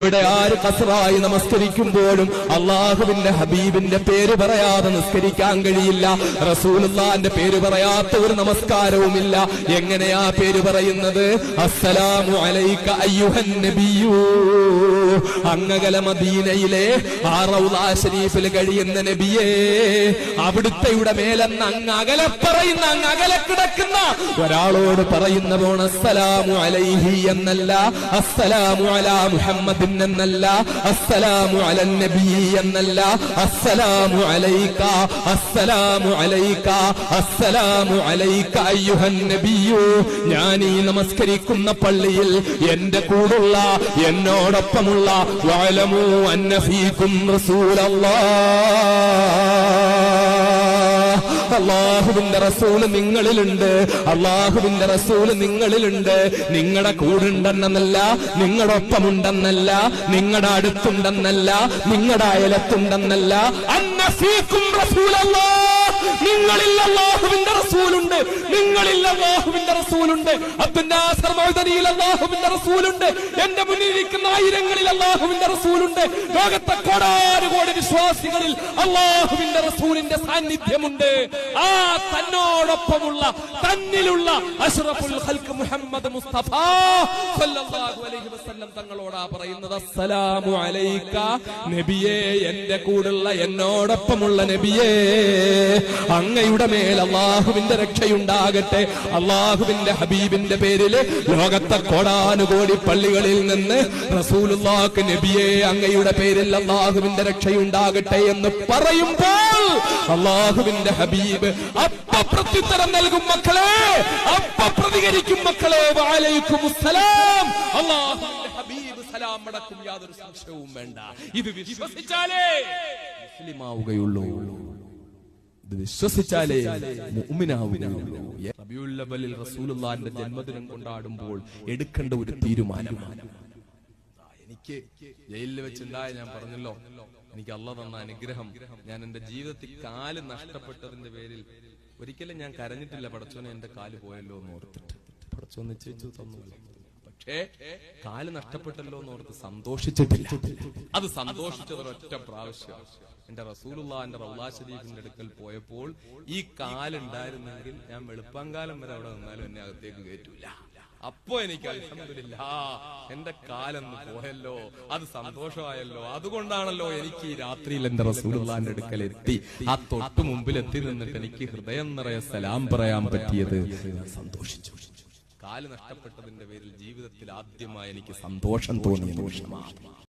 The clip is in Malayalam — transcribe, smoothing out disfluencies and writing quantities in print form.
ഇവിടെ ആര് കസറായി നമസ്കരിക്കുമ്പോഴും അള്ളാഹുവിന്റെ ഹബീബിന്റെ പേര് പറയാതെ നിസ്കരിക്കാൻ കഴിയില്ല. റസൂലുള്ളാഹിന്റെ പേര് പറയാത്ത ഒരു നമസ്കാരവുമില്ല. എങ്ങനെയാ പേര് പറയുന്നത്? അസ്സലാമു അലൈക അയ്യുഹൻ നബിയൂ. അങ്ങകല മദീനയിലെ ആ റൗളാ ശരീഫിൽ കഴിയുന്ന നബിയേ, അവിടുത്തെയുടെ മേലെന്ന് അങ്ങ് അകലെ പറയുന്ന, അങ്ങ് അകലെ കിടക്കുന്ന ഒരാളോട് പറയുന്നതോൺ അസ്സലാമു അലൈഹി എന്നല്ല, അസ്സലാമു അലാ മുഹമ്മദ് എന്നല്ല, അസ്സലാമു അലൻ നബി എന്നല്ല, അസ്സലാമു അലൈക, അസ്സലാമു അലൈക, അസ്സലാമു അലൈക അയ്യുഹൻ നബിയൂ. ഞാൻ ഈ നമസ്കരിക്കുന്ന പള്ളിയിൽ എന്റെ കൂടുള്ള, എന്നോടൊപ്പമുള്ള വഅലമു അന്ന ഫീകും റസൂലല്ലാഹ്, അള്ളാഹുവിന്റെ റസൂല് നിങ്ങളിലുണ്ട്, അള്ളാഹുവിന്റെ റസൂല് നിങ്ങളിലുണ്ട്. നിങ്ങളുടെ കൂടുണ്ടെന്നല്ല, നിങ്ങളുടെ ഒപ്പമുണ്ടെന്നല്ല, നിങ്ങളുടെ അടുത്തുണ്ടെന്നല്ല, നിങ്ങളുടെ അയലത്തുണ്ടെന്നല്ല. അന്ന ഫീകും റസൂലല്ലാഹ്, നിങ്ങളിൽ അല്ലാഹുവിന്റെ റസൂലുണ്ട്, നിങ്ങളിൽ അല്ലാഹുവിന്റെ റസൂലുണ്ട്. അബ്ദുന്നാസർ മൗദനിയിൽ അല്ലാഹുവിന്റെ റസൂലുണ്ട്, എന്റെ മുന്നിലിരിക്കുന്ന ആയിരങ്ങളിൽ അല്ലാഹുവിന്റെ റസൂലുണ്ട്. ലോകത്തെ കോടാനുകോടി വിശ്വാസികളിൽ അല്ലാഹുവിന്റെ റസൂലിന്റെ സാന്നിധ്യമുണ്ട്. ആ തന്നോടൊപ്പമുള്ള, തന്നിലുള്ള അഷ്റഫുൽ ഖൽഖ് മുഹമ്മദ് മുസ്തഫ സല്ലല്ലാഹു അലൈഹി വസല്ലം തങ്ങളോടാ പറയുന്നത്, അസ്സലാമു അലൈക നബിയേ, എന്റെ കൂടുള്ള, എന്നോടൊപ്പമുള്ള നബിയേ, അങ്ങയുടെ മേൽ അള്ളാഹുവിന്റെ രക്ഷയുണ്ടാകട്ടെ. അള്ളാഹുവിന്റെ ഹബീബിന്റെ പേരില് ലോകത്തെ കോടാനുകോടി പള്ളികളിൽ നിന്ന് റസൂലുള്ളാഹിക്ക് നബിയെ, അങ്ങയുടെ പേരിൽ അള്ളാഹുവിന്റെ രക്ഷയുണ്ടാകട്ടെ എന്ന് പറയുമ്പോൾ അള്ളാഹുവിന്റെ ഹബീബ് അപ്പ പ്രത്യുത്തരം നൽകും മക്കളെ, അപ്പ പ്രതികരിക്കും മക്കളെ. വഅലൈക്കുമുസ്സലാം, അള്ളാഹുവിന്റെ ഹബീബ് സലാം അടക്കും, യാതൊരു സംശയവും വേണ്ട. ഇത് വിശ്വസിച്ചാലേ മുസ്ലിമാവുകയുള്ളൂ, ഇത് വിശ്വസിച്ചാലേ മുഅ്മിനാവുകയുള്ളൂ. റബീഉൽ അവ്വലിൽ റസൂലുള്ളാഹിന്റെ ജന്മദിനം കൊണ്ടാടുമ്പോൾ എടുക്കേണ്ട ഒരു തീരുമാനമാണ്. എനിക്ക് ജയിലിൽ വെച്ചുണ്ടായ, ഞാൻ പറഞ്ഞല്ലോ, എനിക്ക് അല്ലാഹ് തന്ന അനുഗ്രഹം, ഞാൻ എന്റെ ജീവിതത്തിൽ കാല് നഷ്ടപ്പെട്ടതിന്റെ പേരിൽ ഒരിക്കലും ഞാൻ കരഞ്ഞിട്ടില്ല. പടച്ചോനെ എന്റെ കാല് പോയല്ലോ എന്ന് ഓർത്തിട്ട്, പടച്ചോൻ നിശ്ചയിച്ചു തന്നു. പക്ഷേ കാല് നഷ്ടപ്പെട്ടല്ലോ എന്ന് ഓർത്ത് സന്തോഷിച്ചിട്ടില്ല. അത് സന്തോഷിച്ചത് ഒരൊറ്റ പ്രാവശ്യം. എന്റെ റസൂലുള്ളാഹിന്റെ റൗളാ ശരീഫിന്റെ അടുക്കൽ പോയപ്പോൾ ഈ കാലുണ്ടായിരുന്നെങ്കിൽ ഞാൻ വെളുപ്പാങ്കാലം വരെ അവിടെ നിന്നാലും എന്നെ അകത്തേക്ക് കയറ്റൂല. അപ്പോ എനിക്ക് അൽഹംദുലില്ലാഹ് എന്റെ കാലൊന്ന് പോയല്ലോ, അത് സന്തോഷമായല്ലോ. അതുകൊണ്ടാണല്ലോ എനിക്ക് ഈ രാത്രിയിൽ എന്റെ റസൂലുള്ളാഹിന്റെ അടുക്കൽ എത്തി, ആ തൊട്ടു മുമ്പിൽ എത്തി നിന്നിട്ട് എനിക്ക് ഹൃദയം നിറയെ സലാം പറയാൻ പറ്റിയത്. സന്തോഷിച്ചു. കാല് നഷ്ടപ്പെട്ടതിന്റെ പേരിൽ ജീവിതത്തിൽ ആദ്യമായി എനിക്ക് സന്തോഷം തോന്നിയ നിമിഷമാണ്.